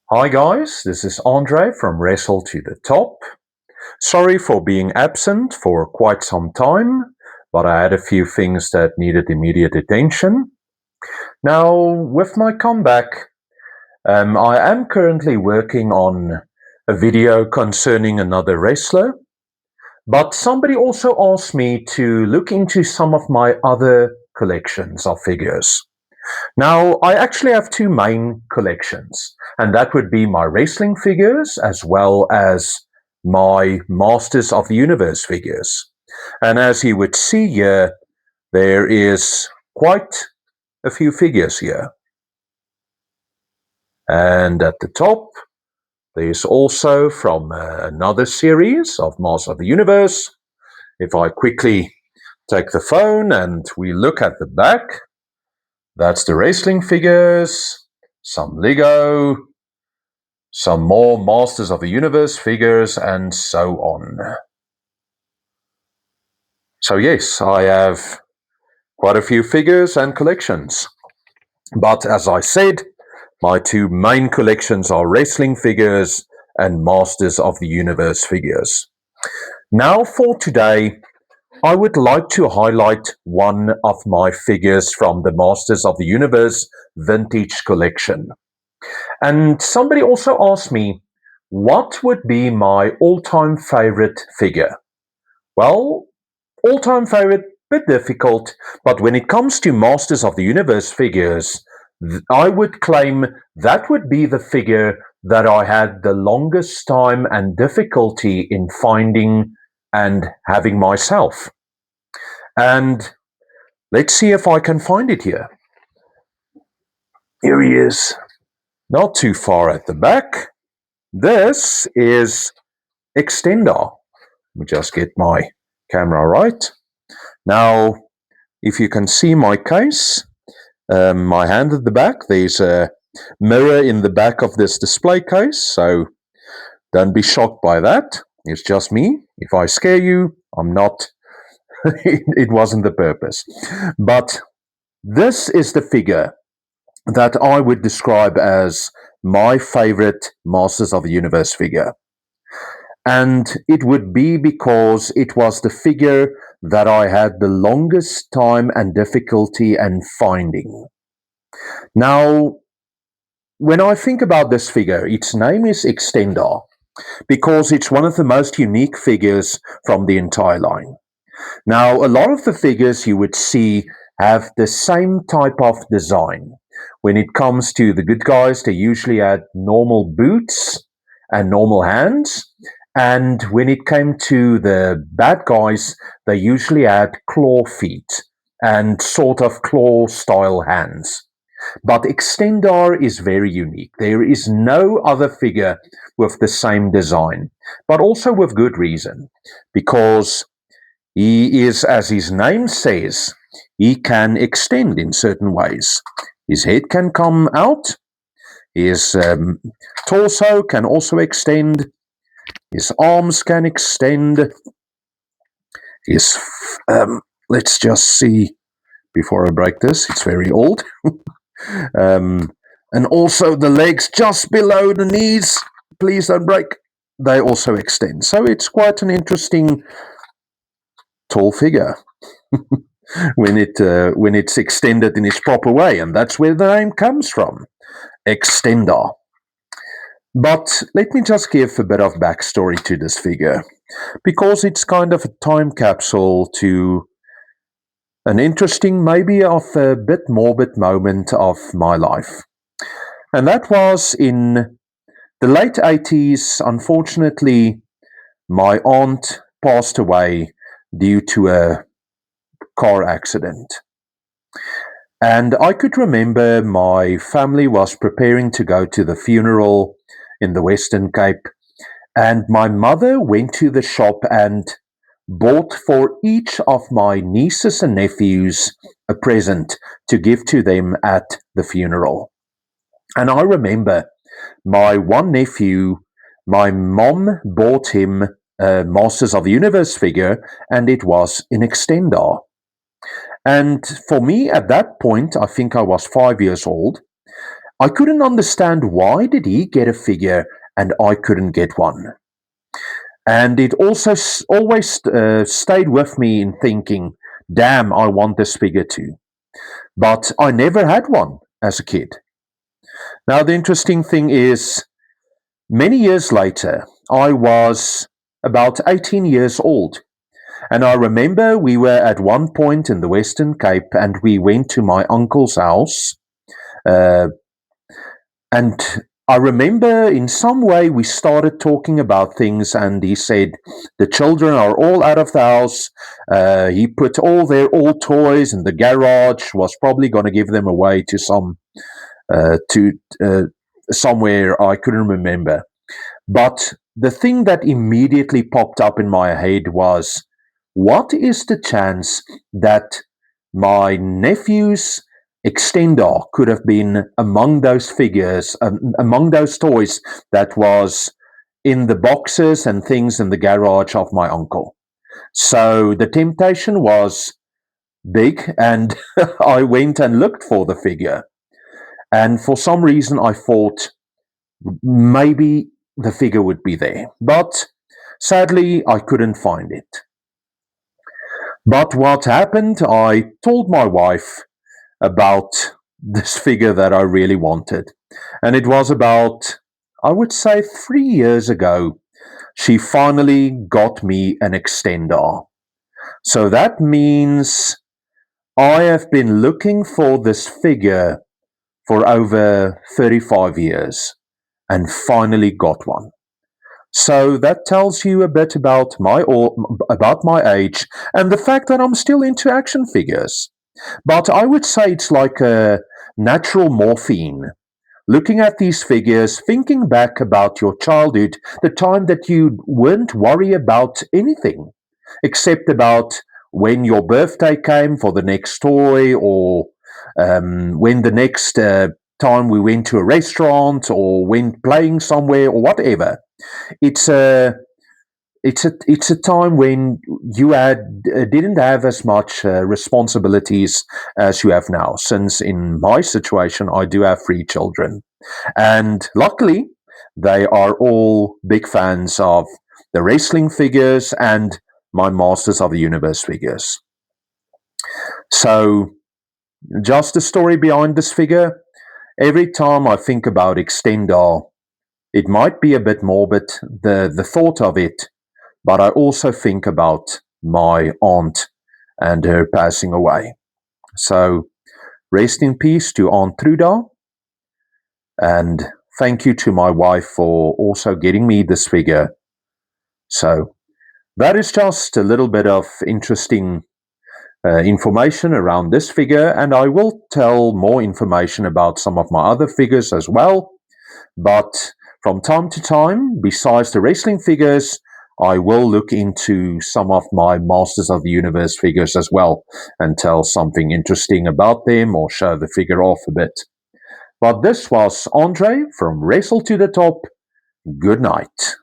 Hi guys, this is Andre from Wrestle to the Top. Sorry for being absent for quite some time, but I had a few things that needed immediate attention. Now, with my comeback, I am currently working on a video concerning another wrestler, but somebody also asked me to look into some of my other collections of figures. Now, I actually have two main collections, and that would be my wrestling figures as well as my Masters of the Universe figures. And as you would see here, there is quite a few figures here. And at the top, there's also from another series of Masters of the Universe. If I quickly take the phone and we look at the back, that's the wrestling figures, some Lego, some more Masters of the Universe figures, and so on. So, yes, I have quite a few figures and collections. But as I said, my two main collections are wrestling figures and Masters of the Universe figures. Now, for today, I would like to highlight one of my figures from the Masters of the Universe vintage collection. And somebody also asked me, what would be my all-time favorite figure? Well, all-time favorite, bit difficult, but when it comes to Masters of the Universe figures, I would claim that would be the figure that I had the longest time and difficulty in finding and having myself. And let's see if I can find it here. Here he is. Not too far at the back. This is Extendar. Let me just get my camera right. Now, if you can see my case, my hand at the back, there's a mirror in the back of this display case, so don't be shocked by that. It's just me. If I scare you, I'm not. It wasn't the purpose. But this is the figure that I would describe as my favorite Masters of the Universe figure. And it would be because it was the figure that I had the longest time and difficulty in finding. Now, when I think about this figure, its name is Extendar because it's one of the most unique figures from the entire line. Now, a lot of the figures you would see have the same type of design. When it comes to the good guys, they usually had normal boots and normal hands. And when it came to the bad guys, they usually had claw feet and sort of claw style hands. But Extendar is very unique. There is no other figure with the same design, but also with good reason, because he is, as his name says, he can extend in certain ways. His head can come out, his torso can also extend, his arms can extend, his, let's just see, before I break this, it's very old. And also the legs just below the knees, please don't break, they also extend. So it's quite an interesting tall figure when it's extended in its proper way, and that's where the name comes from, Extendar. But let me just give a bit of backstory to this figure, because it's kind of a time capsule to an interesting, maybe of a bit morbid moment of my life. And that was in the late 80s. Unfortunately, my aunt passed away due to a car accident. And I could remember my family was preparing to go to the funeral in the Western Cape, and my mother went to the shop and bought for each of my nieces and nephews a present to give to them at the funeral. And I remember my one nephew, my mom bought him a Masters of the Universe figure, and it was in Extendar. And for me at that point, I think I was 5 years old, I couldn't understand why did he get a figure and I couldn't get one. And it also always stayed with me in thinking, damn, I want this figure too. But I never had one as a kid. Now, the interesting thing is, many years later, I was about 18 years old. And I remember we were at one point in the Western Cape and we went to my uncle's house. Uh, and I remember in some way we started talking about things, and he said, the children are all out of the house. He put all their old toys in the garage, was probably going to give them away to to uh, somewhere I couldn't remember. But the thing that immediately popped up in my head was, what is the chance that my nephew's Extendar could have been among those figures, among those toys that was in the boxes and things in the garage of my uncle? So the temptation was big, and I went and looked for the figure. And for some reason, I thought maybe the figure would be there. But sadly, I couldn't find it. But what happened, I told my wife about this figure that I really wanted. And it was about, I would say, 3 years ago, she finally got me an Extendar. So that means I have been looking for this figure for over 35 years and finally got one. So that tells you a bit about my age and the fact that I'm still into action figures. But I would say it's like a natural morphine. Looking at these figures, thinking back about your childhood, the time that you weren't worried about anything except about when your birthday came for the next toy, or when the next time we went to a restaurant or went playing somewhere or whatever. It's a it's a time when you didn't have as much responsibilities as you have now. Since in my situation, I do have 3 children, and luckily, they are all big fans of the wrestling figures and my Masters of the Universe figures. So, just the story behind this figure. Every time I think about Extendar, it might be a bit morbid, the thought of it, but I also think about my aunt and her passing away. So, rest in peace to Aunt Truda, and thank you to my wife for also getting me this figure. So, that is just a little bit of interesting information around this figure, and I will tell more information about some of my other figures as well. But from time to time, besides the wrestling figures, I will look into some of my Masters of the Universe figures as well and tell something interesting about them or show the figure off a bit. But this was Andre from Wrestle to the Top. Good night.